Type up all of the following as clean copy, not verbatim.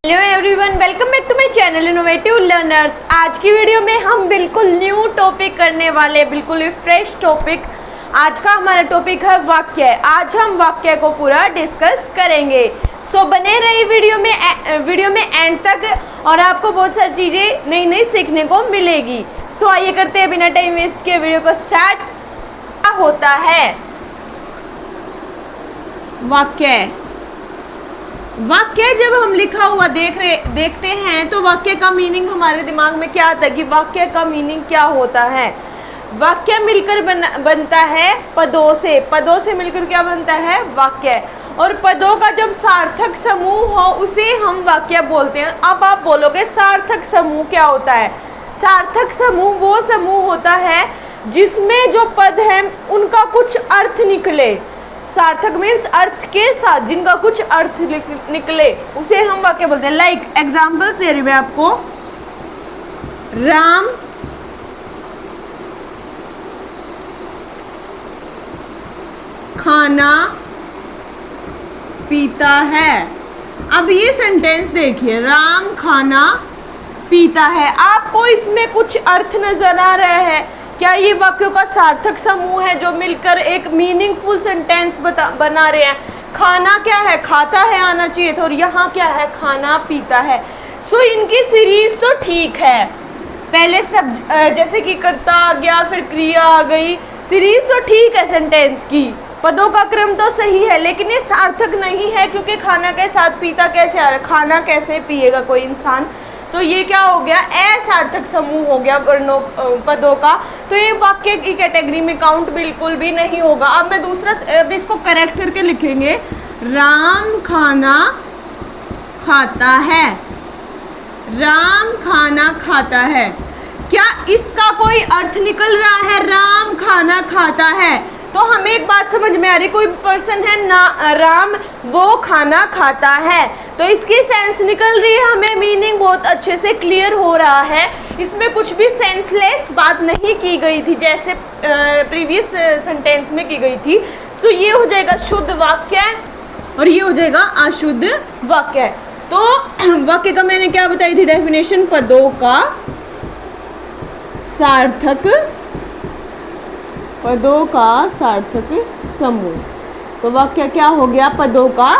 Hello everyone, welcome back to my channel innovative learners. आज की video में हम बिल्कुल न्यू टॉपिक करने वाले, बिल्कुल ही फ्रेश टॉपिक। आज का हमारा टॉपिक है वाक्य। आज हम वाक्य को पूरा डिस्कस करेंगे। सो बने रही वीडियो में एंड तक, और आपको बहुत सारी चीज़ें नई नई सीखने को मिलेगी। सो आइए करते हैं बिना टाइम वेस्ट किए वीडियो को स्टार्ट। क्या होता है वाक्य? वाक्य जब हम लिखा हुआ देखते हैं तो वाक्य का मीनिंग हमारे दिमाग में क्या आता है कि वाक्य का मीनिंग क्या होता है। वाक्य मिलकर बनता है पदों से मिलकर क्या बनता है? वाक्य। और पदों का जब सार्थक समूह हो उसे हम वाक्य बोलते हैं। अब आप बोलोगे सार्थक समूह क्या होता है? सार्थक समूह वो समूह होता है जिसमें जो पद है उनका कुछ अर्थ निकले। सार्थक मीन्स अर्थ के साथ जिनका कुछ अर्थ निकले उसे हम वाक्य बोलते हैं। लाइक एग्जाम्पल्स दे रही मैं आपको। राम खाना पीता है। अब ये सेंटेंस देखिए, राम खाना पीता है। आपको इसमें कुछ अर्थ नजर आ रहा है? क्या ये वाक्यों का सार्थक समूह है जो मिलकर एक मीनिंगफुल सेंटेंस बना रहे हैं? खाना क्या है? खाता है आना चाहिए था, और यहाँ क्या है? खाना पीता है। सो इनकी सीरीज तो ठीक है, पहले सब जैसे कि कर्ता आ गया, फिर क्रिया आ गई, सीरीज तो ठीक है सेंटेंस की, पदों का क्रम तो सही है, लेकिन ये सार्थक नहीं है क्योंकि खाना के साथ पीता कैसे आ रहा है? खाना कैसे पिएगा कोई इंसान? तो ये क्या हो गया? असार्थक समूह हो गया वर्णों पदों का। तो ये वाक्य की कैटेगरी में काउंट बिल्कुल भी नहीं होगा। अब मैं अब इसको करेक्ट करके लिखेंगे। राम खाना खाता है। राम खाना खाता है। क्या इसका कोई अर्थ निकल रहा है? राम खाना खाता है। तो हमें एक बात समझ में आ रही, कोई पर्सन है ना, राम, वो खाना खाता है, तो इसकी सेंस निकल रही है हमें, मीनिंग बहुत अच्छे से क्लियर हो रहा है। इसमें कुछ भी सेंसलेस बात नहीं की गई थी जैसे प्रीवियस सेंटेंस में की गई थी। सो ये हो जाएगा शुद्ध वाक्य और ये हो जाएगा अशुद्ध वाक्य। तो वाक्य का मैंने क्या बताई थी डेफिनेशन? पदों का सार्थक समूह। तो वाक्य क्या हो गया? पदों का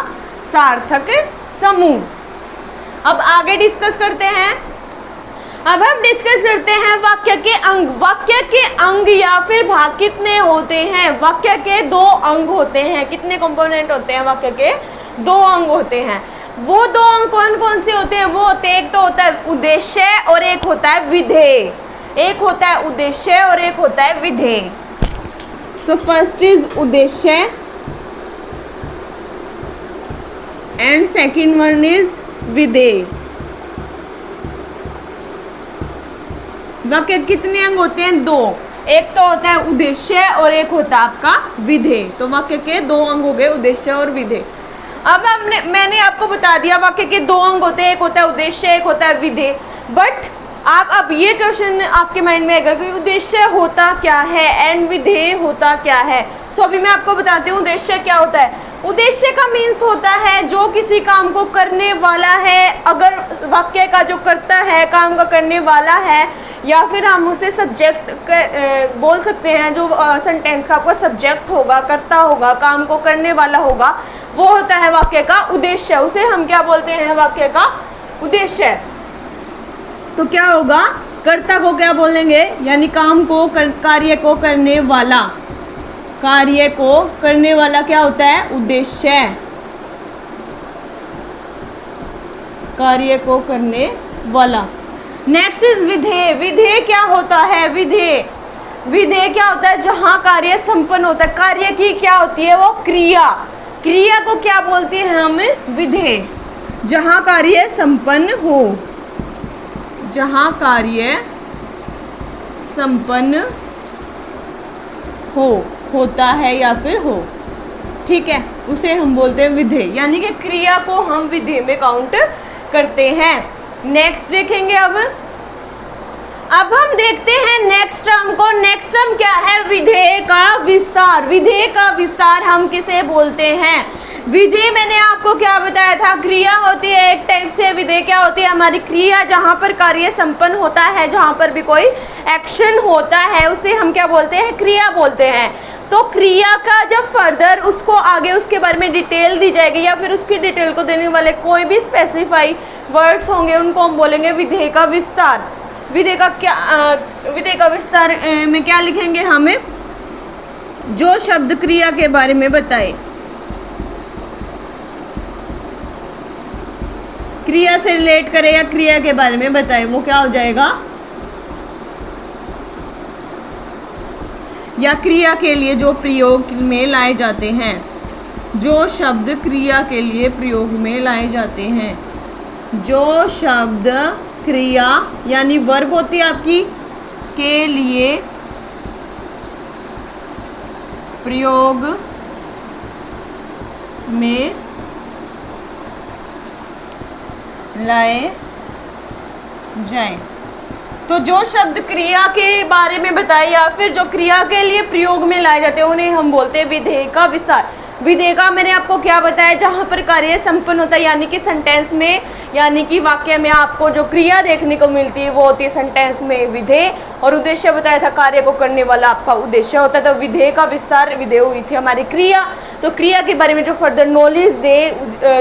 सार्थक समूह। अब आगे डिस्कस करते हैं। अब हम डिस्कस करते हैं वाक्य के अंग। वाक्य के अंग या फिर भाग कितने होते हैं? वाक्य के दो अंग होते हैं। कितने कंपोनेंट होते हैं? वाक्य के दो अंग होते हैं। वो दो अंग कौन कौन से होते हैं? वो होते हैं, एक तो होता है उद्देश्य और एक होता है विधेय। एक होता है उद्देश्य और एक होता है विधेय। सो फर्स्ट इज उद्देश्य एंड सेकेंड वन इज विधेय। वाक्य कितने अंग होते हैं? दो। एक तो होता है उद्देश्य और एक होता है आपका विधेय। तो वाक्य के दो अंग हो गए, उद्देश्य और विधेय। अब मैंने आपको बता दिया वाक्य के दो अंग होते हैं, एक होता है उद्देश्य, एक होता है विधेय। बट अब ये क्वेश्चन आपके माइंड में आएगा कि उद्देश्य होता क्या है एंड विधेय होता क्या है। सो अभी मैं आपको बताती हूँ उद्देश्य क्या होता है। उद्देश्य का मीन्स होता है जो किसी काम को करने वाला है। अगर वाक्य का जो करता है, काम का करने वाला है, या फिर हम उसे सब्जेक्ट बोल सकते हैं, जो सेंटेंस का आपका सब्जेक्ट होगा, करता होगा, काम को करने वाला होगा, वो होता है वाक्य का उद्देश्य। उसे हम क्या बोलते हैं? वाक्य का उद्देश्य। तो क्या होगा? कर्ता को क्या बोलेंगे? यानी काम को, कार्य को करने वाला। कार्य को करने वाला क्या होता है? उद्देश्य। कार्य को करने वाला। नेक्स्ट इज विधेय। विधेय क्या होता है? विधेय क्या होता है? जहां कार्य संपन्न होता है। कार्य की क्या होती है? वो क्रिया। क्रिया को क्या बोलते हैं हम? विधेय। जहां कार्य संपन्न हो, जहां कार्य संपन्न होता है या फिर हो, ठीक है, उसे हम बोलते हैं विधेय। यानी कि क्रिया को हम विधेय में काउंट करते हैं। नेक्स्ट देखेंगे। अब हम देखते हैं नेक्स्ट टर्म को। नेक्स्ट टर्म क्या है? विधेय का विस्तार। विधेय का विस्तार हम किसे बोलते हैं? विधेय मैंने आपको क्या बताया था, क्रिया होती है एक टाइप से। विधेय क्या होती है, हमारी क्रिया, जहाँ पर कार्य संपन्न होता है, जहाँ पर भी कोई एक्शन होता है उसे हम क्या बोलते हैं, क्रिया बोलते हैं। तो क्रिया का जब फर्दर उसको आगे उसके बारे में डिटेल दी जाएगी या फिर उसकी डिटेल को देने वाले कोई भी स्पेसिफाई वर्ड्स होंगे उनको हम बोलेंगे विधेय का विस्तार। विधेय का क्या विधेय का विस्तार में क्या लिखेंगे, हमें जो शब्द क्रिया के बारे में बताए, क्रिया से रिलेट करे या क्रिया के बारे में बताए, वो क्या हो जाएगा, या क्रिया के लिए जो प्रयोग में लाए जाते हैं, जो शब्द क्रिया के लिए प्रयोग में लाए जाते हैं, जो शब्द क्रिया यानी वर्ब होती है आपकी, के लिए प्रयोग में लाए जाए। तो जो शब्द क्रिया के बारे में बताए या फिर जो क्रिया के लिए प्रयोग में लाए जाते हैं उन्हें हम बोलते हैं विधेय का विस्तार। विधेय का मैंने आपको क्या बताया, जहाँ पर कार्य संपन्न होता है, यानी कि सेंटेंस में, यानी कि वाक्य में आपको जो क्रिया देखने को मिलती है वो होती है सेंटेंस में विधेय, और उद्देश्य बताया था कार्य को करने वाला आपका उद्देश्य होता है। तो विधेय का विस्तार, विधेय हुई थी हमारी क्रिया। तो क्रिया के बारे में जो फर्दर नॉलेज दे,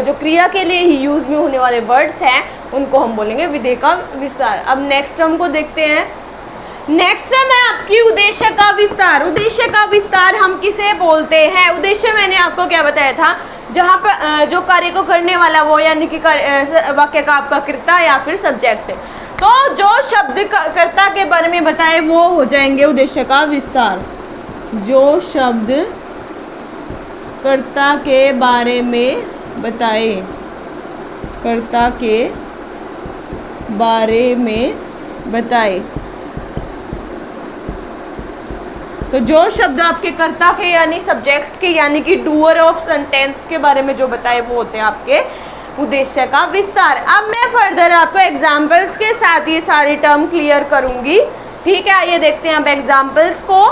जो क्रिया के लिए ही यूज में होने वाले वर्ड्स हैं उनको हम बोलेंगे विधेय का विस्तार। अब नेक्स्ट टर्म को देखते हैं। नेक्स्ट टर्म है आपकी उद्देश्य का विस्तार। उद्देश्य का विस्तार हम किसे बोलते हैं, उद्देश्य मैंने आपको क्या बताया था, जहाँ पर जो कार्य को करने वाला वो, यानी कि वाक्य का आपका कर्ता या फिर सब्जेक्ट। तो जो शब्द कर्ता के बारे में बताए वो हो जाएंगे उद्देश्य का विस्तार। जो शब्द कर्ता के बारे में बताए, कर्ता के बारे में बताए, तो जो शब्द आपके कर्ता के यानी सब्जेक्ट के यानी कि डूअर ऑफ सेंटेंस के बारे में जो बताए वो होते हैं आपके उद्देश्य का विस्तार। अब मैं फर्दर आपको एग्जाम्पल्स के साथ ये सारी टर्म क्लियर करूंगी, ठीक है। आइए देखते हैं अब एग्जाम्पल्स को।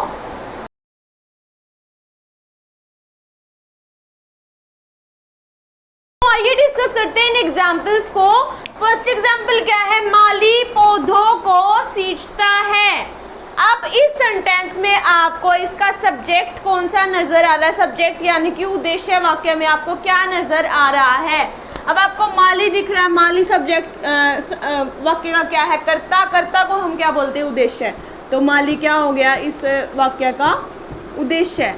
आइए डिस्कस करते हैं इन एग्जाम्पल्स को। फर्स्ट एग्जाम्पल क्या है, माली पौधों को सींचता है। अब इस सेंटेंस में आपको इसका सब्जेक्ट कौन सा नजर आ रहा है, सब्जेक्ट यानी कि उद्देश्य वाक्य में आपको क्या नजर आ रहा है। अब आपको माली दिख रहा है, माली सब्जेक्ट वाक्य का क्या है, कर्ता, कर्ता को हम क्या बोलते हैं, उद्देश्य। तो माली क्या हो गया इस वाक्य का उद्देश्य,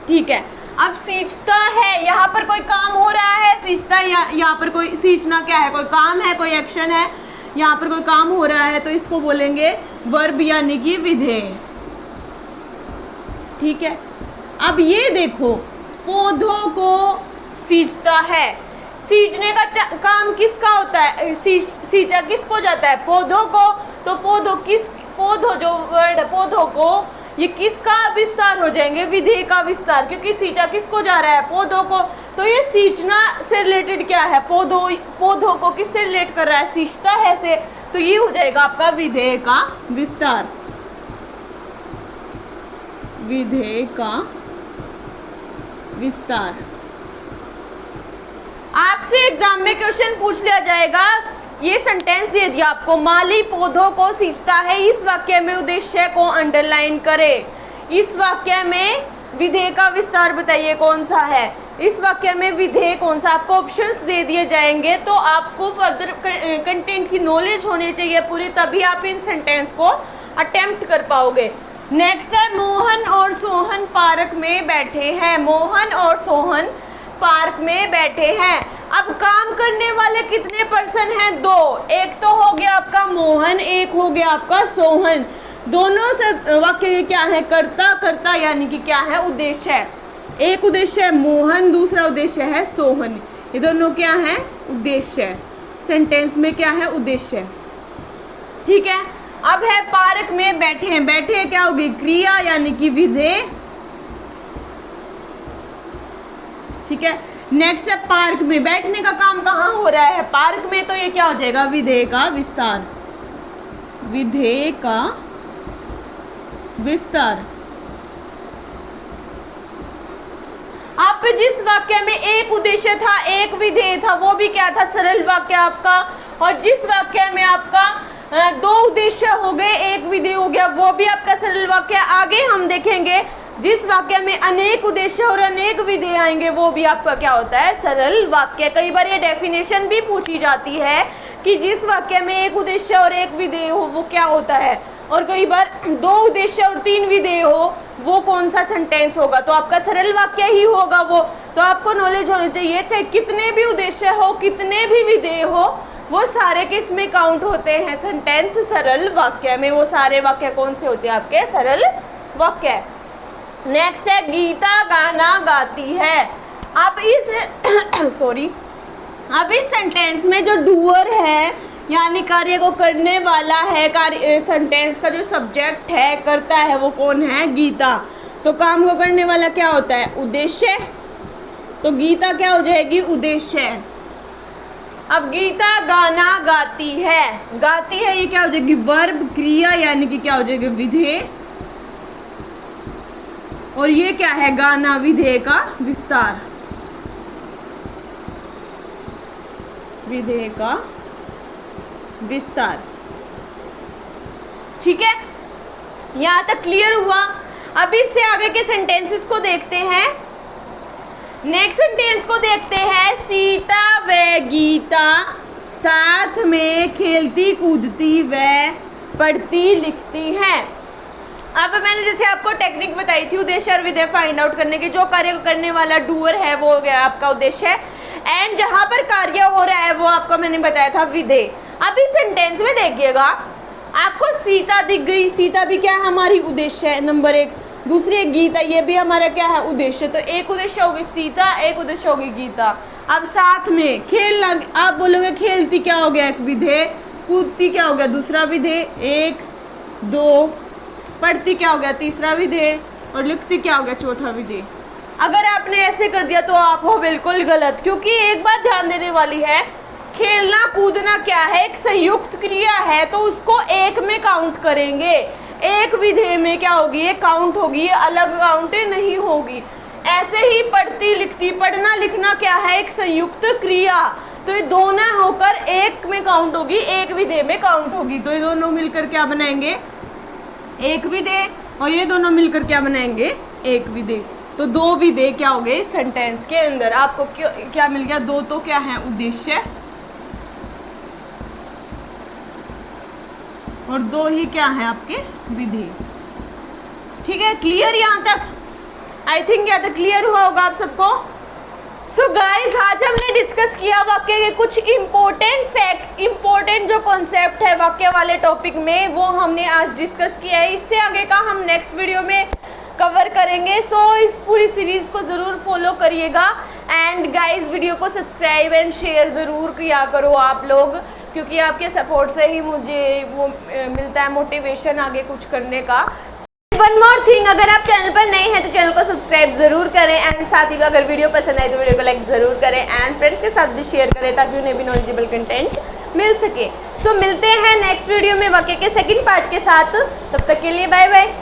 ठीक है। अब सींचता है, यहाँ पर कोई काम हो रहा है, सींचता है, यहाँ पर कोई सींचना क्या है, कोई काम है, कोई एक्शन है, यहाँ पर कोई काम हो रहा है, तो इसको बोलेंगे वर्ब यानी कि विधेय, ठीक है। अब ये देखो, पौधों को सींचता है, सींचने का काम किसका होता है, सींचा किसको जाता है, पौधों को। तो पौधों जो वर्ड पौधों को, ये किसका विस्तार हो जाएंगे, विधेय का विस्तार, क्योंकि सींचा किसको जा रहा है, पौधों को। तो ये सींचना से रिलेटेड क्या है, पौधों को किससे रिलेट कर रहा है, सींचता है से, तो ये हो जाएगा आपका विधेय का विस्तार, विधेय का विस्तार। आपसे एग्जाम में क्वेश्चन पूछ लिया जाएगा, ये सेंटेंस दे दिया आपको, माली पौधों को सींचता है, इस वाक्य में उद्देश्य को अंडरलाइन करें। इस वाक्य में विधेय का विस्तार बताइए कौन सा है, इस वाक्य में विधेय कौन सा, आपको ऑप्शंस दे दिए जाएंगे। तो आपको फर्दर कंटेंट की नॉलेज होनी चाहिए पूरी, तभी आप इन सेंटेंस को अटेम्प्ट कर पाओगे। नेक्स्ट है, मोहन और सोहन पार्क में बैठे हैं। मोहन और सोहन पार्क में बैठे हैं। अब काम करने वाले कितने पर्सन हैं, दो, एक तो हो गया आपका मोहन, एक हो गया आपका सोहन। दोनों से वाक्य ये क्या है, कर्ता, कर्ता यानी कि क्या है, उद्देश्य है। एक उद्देश्य है मोहन, दूसरा उद्देश्य है सोहन, ये दोनों क्या है, उद्देश्य है। सेंटेंस में क्या है, उद्देश्य, ठीक है। अब है पार्क में बैठे हैं, बैठे क्या होगी, क्रिया यानी कि विधेय, ठीक है। नेक्स्ट है पार्क में, बैठने का काम कहाँ हो रहा है, पार्क में, तो ये क्या हो जाएगा, विधेय का विस्तार, विधेय का विस्तार। आप पे जिस वाक्य में एक उद्देश्य था, एक विधेय था, वो भी क्या था, सरल वाक्य आपका। और जिस वाक्य में आपका दो उद्देश्य हो गए, एक विधेय हो गया, वो भी आपका सरल वाक्य। आगे हम देखेंगे जिस वाक्य में अनेक उद्देश्य और अनेक विधेय आएंगे, वो भी आपका क्या होता है, सरल वाक्य। कई बार ये डेफिनेशन भी पूछी जाती है कि जिस वाक्य में एक उद्देश्य और एक विधेय हो वो क्या होता है, और कई बार दो उद्देश्य और तीन विधेय हो वो कौन सा सेंटेंस होगा, तो आपका सरल वाक्य ही होगा वो। तो आपको नॉलेज होनी चाहिए, चाहे कितने भी उद्देश्य हो, कितने भी विधेय हो, वो सारे किस में काउंट होते हैं, सेंटेंस सरल वाक्य में। वो सारे वाक्य कौन से होते हैं, आपके सरल वाक्य। नेक्स्ट है गीता गाना गाती है। अब इस सॉरी अब इस सेंटेंस में जो डूअर है यानी कार्य को करने वाला है, कार्य सेंटेंस का जो सब्जेक्ट है, करता है, वो कौन है, गीता। तो काम को करने वाला क्या होता है, उद्देश्य। तो गीता क्या हो जाएगी, उद्देश्य। अब गीता गाना गाती है, गाती है ये क्या हो जाएगी, वर्ब, क्रिया यानी कि क्या हो जाएगी, विधेय। और ये क्या है, गाना, विधेय का विस्तार, विधेय का विस्तार। ठीक है, यहां तक क्लियर हुआ। अब इससे आगे के सेंटेंसेस को देखते हैं। नेक्स्ट सेंटेंस को देखते हैं, सीता व गीता साथ में खेलती कूदती व पढ़ती लिखती हैं। अब मैंने जैसे आपको टेक्निक बताई थी उद्देश्य और विधेय फाइंड आउट करने की। जो कार्य करने वाला डूअर है वो हो गया आपका उद्देश्य, एंड जहां पर कार्य हो रहा है वो आपको मैंने बताया था विधेय। अब इस सेंटेंस में देखिएगा, आपको सीता दिख गई, सीता भी क्या है, हमारी उद्देश्य है, नंबर एक। दूसरी है गीता, ये भी हमारा क्या है, उद्देश्य। तो एक उद्देश्य होगी सीता, एक उद्देश्य होगी गीता। अब साथ में खेलना, आप बोलोगे खेलती क्या हो गया, एक विधेय। कूदती क्या हो गया, दूसरा विधेय, एक दो। पढ़ती क्या हो गया, तीसरा विधेय। और लिखती क्या हो गया, चौथा विधेय। अगर आपने ऐसे कर दिया तो आप हो बिल्कुल गलत, क्योंकि एक बात ध्यान देने वाली है, खेलना कूदना क्या है, एक संयुक्त क्रिया है, तो उसको एक में काउंट करेंगे। एक विधेय में क्या होगी, ये काउंट होगी, ये अलग काउंट नहीं होगी। ऐसे ही पढ़ती लिखती, पढ़ना लिखना क्या है, एक संयुक्त क्रिया, तो ये दोनों होकर एक में काउंट होगी, एक विधेय में काउंट होगी। तो ये दोनों मिलकर क्या बनाएंगे, एक विधेय। और ये दोनों मिलकर क्या बनाएंगे, एक विधेय। तो दो विधेय क्या हो गए सेंटेंस के अंदर। आपको क्या मिल गया, दो तो क्या है, उद्देश्य, और दो ही क्या है आपके विधेय। ठीक है, क्लियर यहाँ तक? आई थिंक यहाँ तक क्लियर हुआ होगा आप सबको। सो गाइज, आज हमने डिस्कस किया वाक्य के कुछ इंपॉर्टेंट फैक्ट्स, इंपॉर्टेंट जो कॉन्सेप्ट है वाक्य वाले टॉपिक में, वो हमने आज डिस्कस किया है। इससे आगे का हम नेक्स्ट वीडियो में कवर करेंगे। सो इस पूरी सीरीज को ज़रूर फॉलो करिएगा, एंड गाइज वीडियो को सब्सक्राइब एंड शेयर ज़रूर किया करो आप लोग, क्योंकि आपके सपोर्ट से ही मुझे वो मिलता है मोटिवेशन आगे कुछ करने का। वन मोर थिंग, अगर आप चैनल पर नए हैं तो चैनल को सब्सक्राइब जरूर करें, एंड साथ ही अगर वीडियो पसंद आए तो वीडियो को लाइक जरूर करें, एंड फ्रेंड्स के साथ भी शेयर करें ताकि उन्हें भी नॉलेजेबल कंटेंट मिल सके। सो मिलते हैं नेक्स्ट वीडियो में वाक्य के सेकंड पार्ट के साथ, तब तक के लिए बाय बाय।